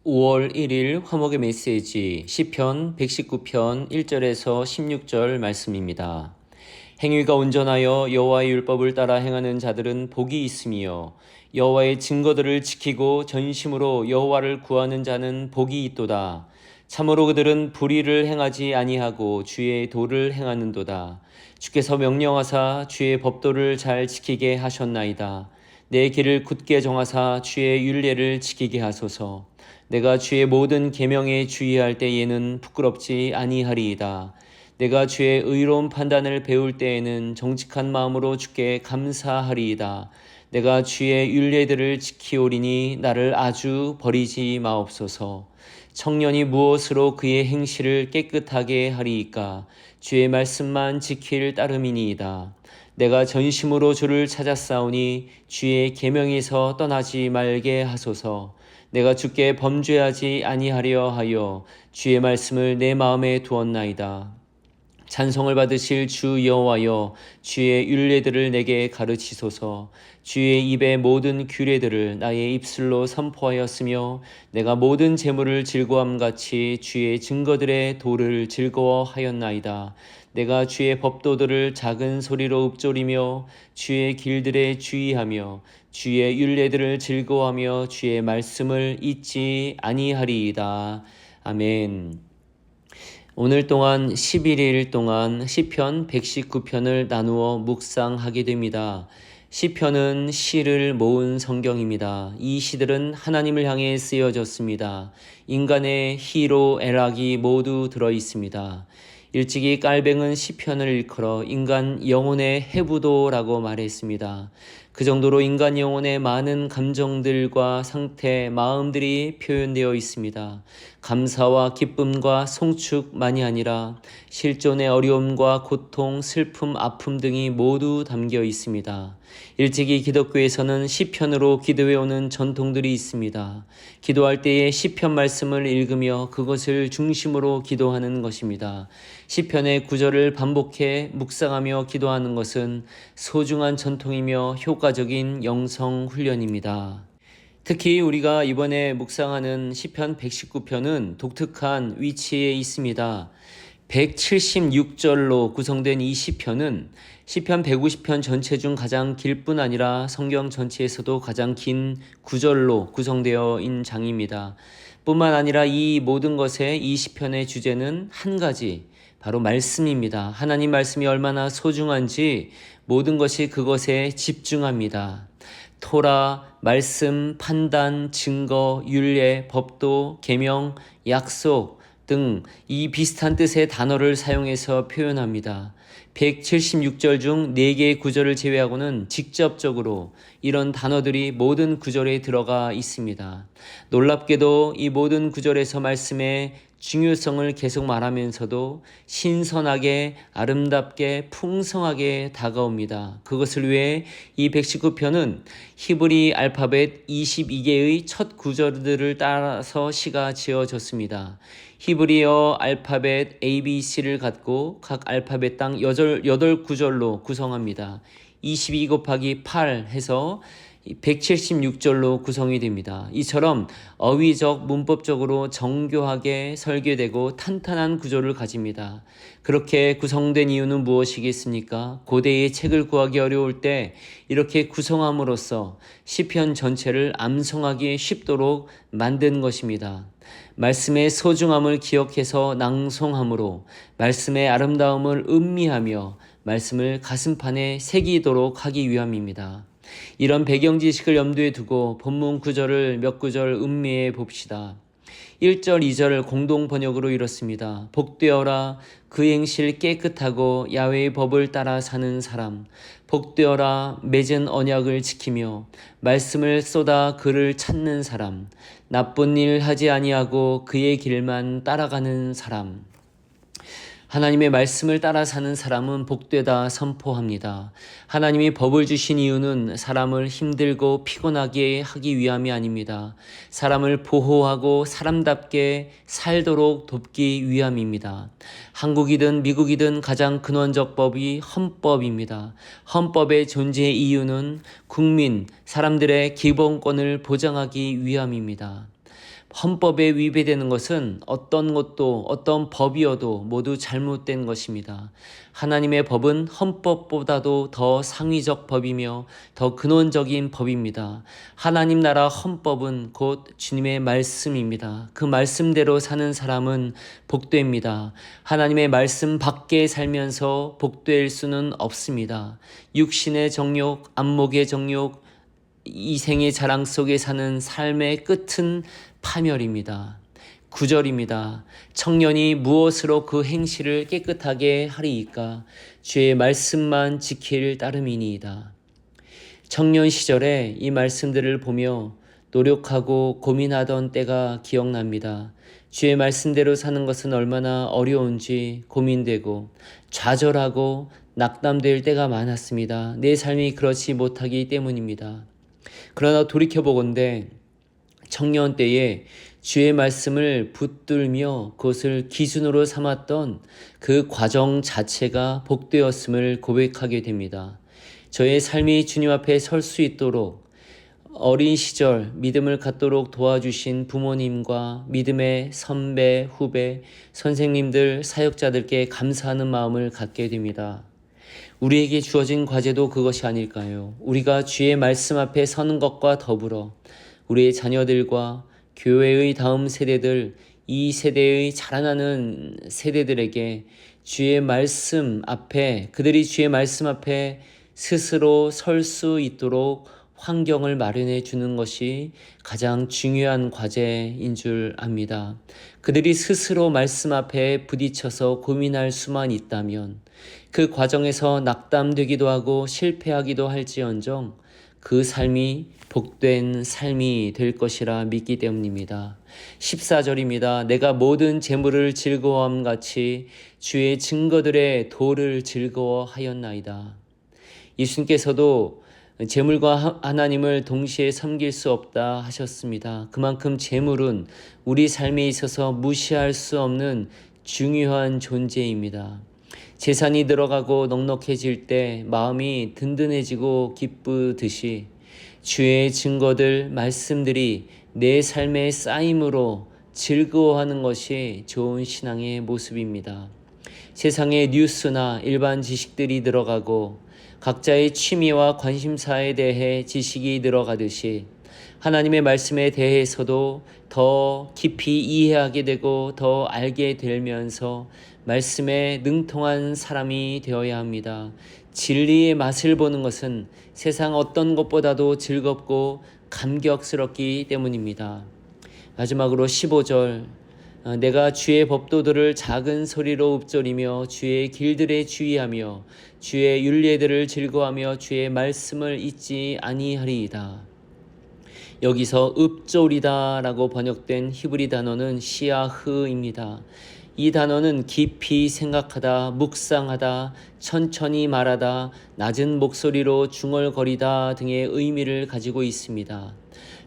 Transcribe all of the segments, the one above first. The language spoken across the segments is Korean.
5월 1일 화목의 메시지 시편 119편 1절에서 16절 말씀입니다. 행위가 온전하여 여호와의 율법을 따라 행하는 자들은 복이 있으며 여호와의 증거들을 지키고 전심으로 여호와를 구하는 자는 복이 있도다. 참으로 그들은 불의를 행하지 아니하고 주의 도를 행하는도다. 주께서 명령하사 주의 법도를 잘 지키게 하셨나이다. 내 길을 굳게 정하사 주의 율례를 지키게 하소서. 내가 주의 모든 계명에 주의할 때에는 부끄럽지 아니하리이다. 내가 주의 의로운 판단을 배울 때에는 정직한 마음으로 주께 감사하리이다. 내가 주의 율례들을 지키오리니 나를 아주 버리지 마옵소서. 청년이 무엇으로 그의 행실을 깨끗하게 하리이까? 주의 말씀만 지킬 따름이니이다. 내가 전심으로 주를 찾았사오니 주의 계명에서 떠나지 말게 하소서. 내가 주께 범죄하지 아니하려 하여 주의 말씀을 내 마음에 두었나이다. 찬송을 받으실 주 여호와여, 주의 율례들을 내게 가르치소서. 주의 입의 모든 규례들을 나의 입술로 선포하였으며 내가 모든 재물을 즐거움같이 주의 증거들의 도를 즐거워하였나이다. 내가 주의 법도들을 작은 소리로 읊조리며 주의 길들에 주의하며 주의 율례들을 즐거워하며 주의 말씀을 잊지 아니하리이다. 아멘. 오늘 동안 11일 동안 시편 119편을 나누어 묵상하게 됩니다. 시편은 시를 모은 성경입니다. 이 시들은 하나님을 향해 쓰여졌습니다. 인간의 희로 애락이 모두 들어 있습니다. 일찍이 깔뱅은 시편을 일컬어 인간 영혼의 해부도라고 말했습니다. 그 정도로 인간 영혼의 많은 감정들과 상태, 마음들이 표현되어 있습니다. 감사와 기쁨과 송축만이 아니라 실존의 어려움과 고통, 슬픔, 아픔 등이 모두 담겨 있습니다. 일찍이 기독교에서는 시편으로 기도해오는 전통들이 있습니다. 기도할 때에 시편 말씀을 읽으며 그것을 중심으로 기도하는 것입니다. 시편의 구절을 반복해 묵상하며 기도하는 것은 소중한 전통이며 효과적인 영성 훈련입니다. 특히 우리가 이번에 묵상하는 시편 119편은 독특한 위치에 있습니다. 176절로 구성된 이 시편은 시편 150편 전체 중 가장 길 뿐 아니라 성경 전체에서도 가장 긴 구절로 구성되어 있는 장입니다. 뿐만 아니라 이 모든 것의 이 시편의 주제는 한 가지, 바로 말씀입니다. 하나님 말씀이 얼마나 소중한지 모든 것이 그것에 집중합니다. 토라, 말씀, 판단, 증거, 율례, 법도, 계명, 약속 등 이 비슷한 뜻의 단어를 사용해서 표현합니다. 176절 중 4개의 구절을 제외하고는 직접적으로 이런 단어들이 모든 구절에 들어가 있습니다. 놀랍게도 이 모든 구절에서 말씀의 중요성을 계속 말하면서도 신선하게, 아름답게, 풍성하게 다가옵니다. 그것을 위해 이 119편은 히브리 알파벳 22개의 첫 구절들을 따라서 시가 지어졌습니다. 히브리어 알파벳 ABC를 갖고 각 알파벳당 8구절로 구성합니다. 22 곱하기 8 해서 176절로 구성이 됩니다. 이처럼 어휘적, 문법적으로 정교하게 설계되고 탄탄한 구조를 가집니다. 그렇게 구성된 이유는 무엇이겠습니까? 고대의 책을 구하기 어려울 때 이렇게 구성함으로써 시편 전체를 암송하기 쉽도록 만든 것입니다. 말씀의 소중함을 기억해서 낭송함으로 말씀의 아름다움을 음미하며 말씀을 가슴판에 새기도록 하기 위함입니다. 이런 배경 지식을 염두에 두고 본문 구절을 몇 구절 음미해 봅시다. 1절, 2절을 공동 번역으로 이렇습니다. 복되어라 그 행실 깨끗하고 야훼의 법을 따라 사는 사람. 복되어라 맺은 언약을 지키며 말씀을 쏟아 그를 찾는 사람. 나쁜 일 하지 아니하고 그의 길만 따라가는 사람. 하나님의 말씀을 따라 사는 사람은 복되다 선포합니다. 하나님이 법을 주신 이유는 사람을 힘들고 피곤하게 하기 위함이 아닙니다. 사람을 보호하고 사람답게 살도록 돕기 위함입니다. 한국이든 미국이든 가장 근원적 법이 헌법입니다. 헌법의 존재 이유는 국민, 사람들의 기본권을 보장하기 위함입니다. 헌법에 위배되는 것은 어떤 것도 어떤 법이어도 모두 잘못된 것입니다. 하나님의 법은 헌법보다도 더 상위적 법이며 더 근원적인 법입니다. 하나님 나라 헌법은 곧 주님의 말씀입니다. 그 말씀대로 사는 사람은 복됩니다. 하나님의 말씀 밖에 살면서 복될 수는 없습니다. 육신의 정욕, 안목의 정욕, 이생의 자랑 속에 사는 삶의 끝은 파멸입니다. 9절입니다. 청년이 무엇으로 그 행실을 깨끗하게 하리이까? 주의 말씀만 지킬 따름이니이다. 청년 시절에 이 말씀들을 보며 노력하고 고민하던 때가 기억납니다. 주의 말씀대로 사는 것은 얼마나 어려운지 고민되고 좌절하고 낙담될 때가 많았습니다. 내 삶이 그렇지 못하기 때문입니다. 그러나 돌이켜보건대 청년 때에 주의 말씀을 붙들며 그것을 기준으로 삼았던 그 과정 자체가 복되었음을 고백하게 됩니다. 저의 삶이 주님 앞에 설 수 있도록 어린 시절 믿음을 갖도록 도와주신 부모님과 믿음의 선배, 후배, 선생님들, 사역자들께 감사하는 마음을 갖게 됩니다. 우리에게 주어진 과제도 그것이 아닐까요? 우리가 주의 말씀 앞에 서는 것과 더불어 우리의 자녀들과 교회의 다음 세대들, 이 세대의 자라나는 세대들에게 주의 말씀 앞에, 그들이 주의 말씀 앞에 스스로 설 수 있도록 환경을 마련해 주는 것이 가장 중요한 과제인 줄 압니다. 그들이 스스로 말씀 앞에 부딪혀서 고민할 수만 있다면 그 과정에서 낙담되기도 하고 실패하기도 할지언정 그 삶이 복된 삶이 될 것이라 믿기 때문입니다. 14절입니다. 내가 모든 재물을 즐거워함 같이 주의 증거들의 도를 즐거워하였나이다. 예수님께서도 재물과 하나님을 동시에 섬길 수 없다 하셨습니다. 그만큼 재물은 우리 삶에 있어서 무시할 수 없는 중요한 존재입니다. 재산이 늘어가고 넉넉해질 때 마음이 든든해지고 기쁘듯이 주의 증거들, 말씀들이 내 삶의 쌓임으로 즐거워하는 것이 좋은 신앙의 모습입니다. 세상의 뉴스나 일반 지식들이 늘어가고 각자의 취미와 관심사에 대해 지식이 늘어가듯이 하나님의 말씀에 대해서도 더 깊이 이해하게 되고 더 알게 되면서 말씀에 능통한 사람이 되어야 합니다. 진리의 맛을 보는 것은 세상 어떤 것보다도 즐겁고 감격스럽기 때문입니다. 마지막으로 15절 내가 주의 법도들을 작은 소리로 읊조리며 주의 길들에 주의하며 주의 율례들을 즐거워하며 주의 말씀을 잊지 아니하리이다. 여기서 읊조리다 라고 번역된 히브리 단어는 시아흐입니다. 이 단어는 깊이 생각하다, 묵상하다, 천천히 말하다, 낮은 목소리로 중얼거리다 등의 의미를 가지고 있습니다.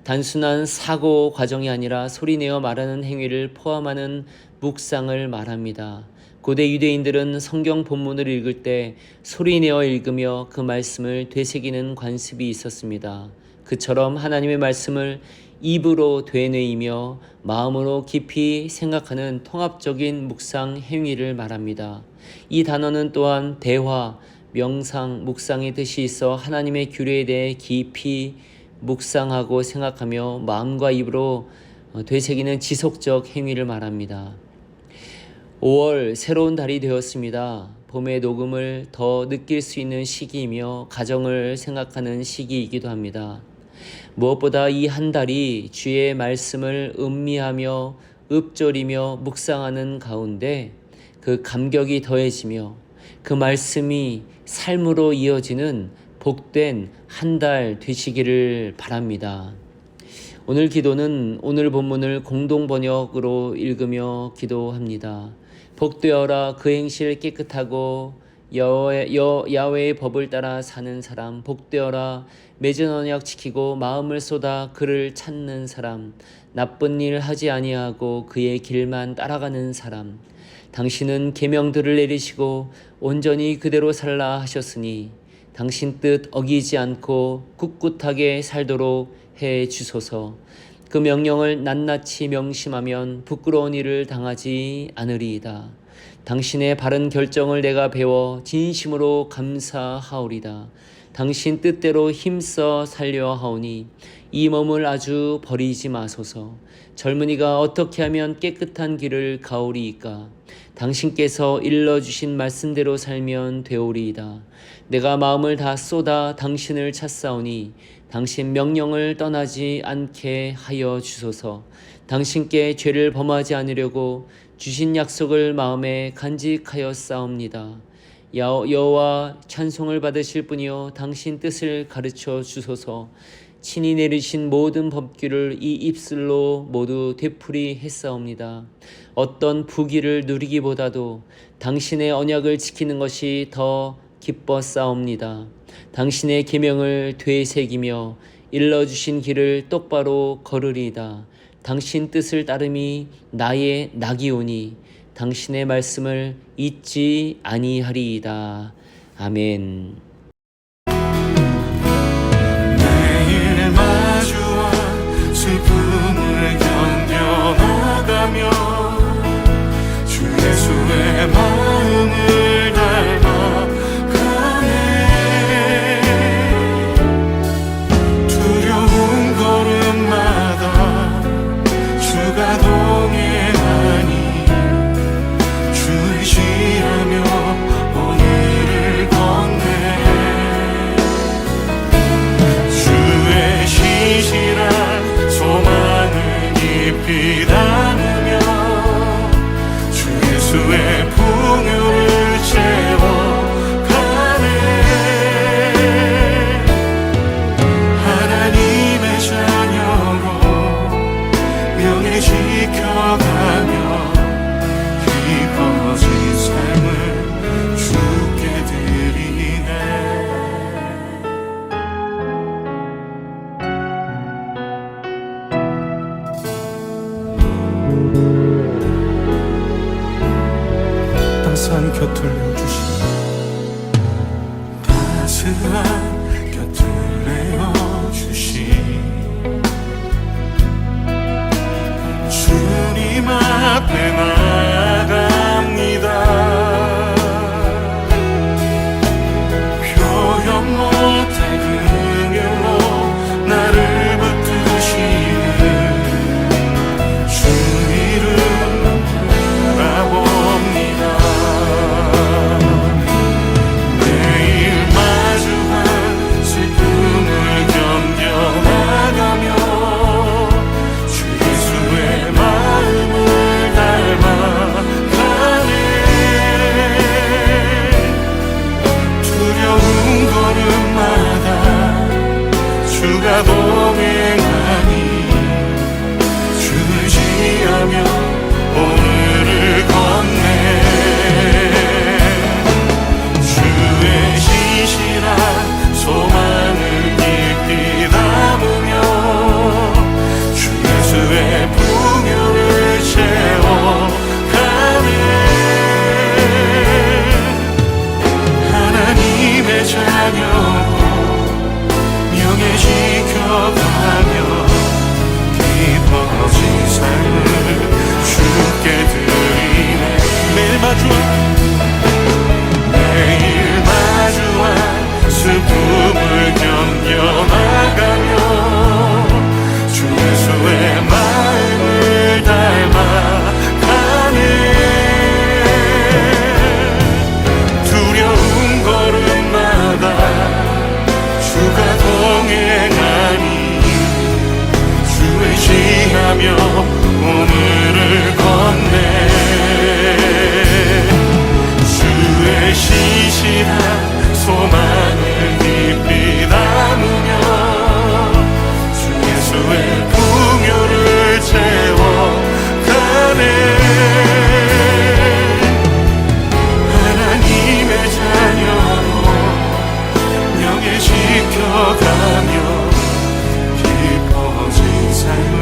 단순한 사고 과정이 아니라 소리내어 말하는 행위를 포함하는 묵상을 말합니다. 고대 유대인들은 성경 본문을 읽을 때 소리내어 읽으며 그 말씀을 되새기는 관습이 있었습니다. 그처럼 하나님의 말씀을 입으로 되뇌이며 마음으로 깊이 생각하는 통합적인 묵상 행위를 말합니다. 이 단어는 또한 대화, 명상, 묵상의 뜻이 있어 하나님의 규례에 대해 깊이 묵상하고 생각하며 마음과 입으로 되새기는 지속적 행위를 말합니다. 5월 새로운 달이 되었습니다. 봄의 녹음을 더 느낄 수 있는 시기이며 가정을 생각하는 시기이기도 합니다. 무엇보다 이 한 달이 주의 말씀을 음미하며 읊조리며 묵상하는 가운데 그 감격이 더해지며 그 말씀이 삶으로 이어지는 복된 한 달 되시기를 바랍니다. 오늘 기도는 오늘 본문을 공동 번역으로 읽으며 기도합니다. 복되어라 그 행실 깨끗하고 야훼의 법을 따라 사는 사람. 복되어라 맺은 언약 지키고 마음을 쏟아 그를 찾는 사람. 나쁜 일 하지 아니하고 그의 길만 따라가는 사람. 당신은 계명들을 내리시고 온전히 그대로 살라 하셨으니 당신 뜻 어기지 않고 꿋꿋하게 살도록 해 주소서. 그 명령을 낱낱이 명심하면 부끄러운 일을 당하지 않으리이다. 당신의 바른 결정을 내가 배워 진심으로 감사하오리다. 당신 뜻대로 힘써 살려 하오니 이 몸을 아주 버리지 마소서. 젊은이가 어떻게 하면 깨끗한 길을 가오리이까? 당신께서 일러주신 말씀대로 살면 되오리이다. 내가 마음을 다 쏟아 당신을 찾사오니 당신 명령을 떠나지 않게 하여 주소서. 당신께 죄를 범하지 않으려고 주신 약속을 마음에 간직하여 싸웁니다. 여호와 찬송을 받으실 분이여 당신 뜻을 가르쳐 주소서. 친히 내리신 모든 법규를 이 입술로 모두 되풀이 했사옵니다. 어떤 부귀를 누리기보다도 당신의 언약을 지키는 것이 더 기뻤사옵니다. 당신의 계명을 되새기며 일러주신 길을 똑바로 걸으리이다. 당신 뜻을 따름이 나의 낙이오니 당신의 말씀을 잊지 아니하리이다. 아멘. 매일 마주와 슬픔을 견뎌나가며 주 예수의 마음을 닮아가네. 두려운 걸음마다 주가 동행하니 주 의지하며 오늘을 걷네. 주의 신실한 소망을 깊이 담으며 주 예수의 풍요를 채워가네. 하나님의 자녀로 명예 지켜가며 깊어진 삶을 주께 드리네. 따스한 곁을 내어주시니 따스한 곁을 내어주시니 주님 앞에 나아갑니다. 표현 못할 긍휼로 나를 붙드시는 주 이름 바라봅니다. 매일 마주한 슬픔을 견뎌나가며 주 예수의 마음을 닮아가네. 두려운 걸음마다 주가 동행하니 주 의지하며 오늘을 걷네. 주의 신실한 소망을 깊이 담으며 주 예수의 풍요를 채워가네. 하나님의 자녀로 명예 지켜가며 깊어진 삶을 주께 드리네. 매일 마주한 슬픔을 견뎌나가며 주 예수의 마음을 닮아가네. 두려운 걸음마다 주가 동행하니 주 의지하며 오늘을 걷네. 주의 신실한 소망을 깊이 담으며 주 예수의 풍요를 채워가네. 하나님의 자녀로 명예 지켜가며 깊어진 삶을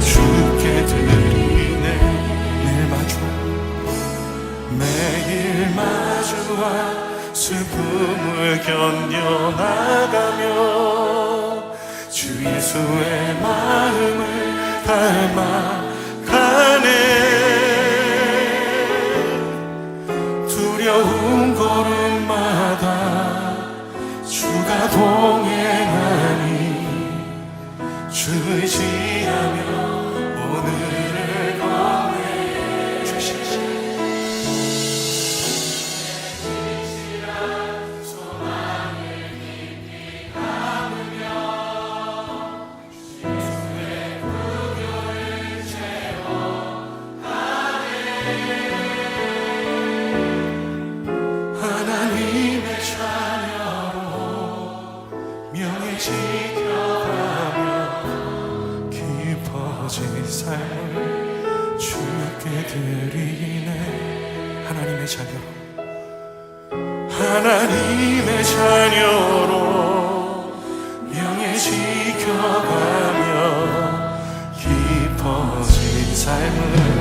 주께 드리네. 매일 마주와 슬픔을 견뎌나가며 주 예수의 마음을 동행하니 주 의지하며 오늘을 건네 주시지 하나님의 자녀로 명예 지켜가며 깊어진 삶을 주께 드리네 하나님의 자녀로 하나님의 자녀로 명예 지켜가며 깊어진 삶을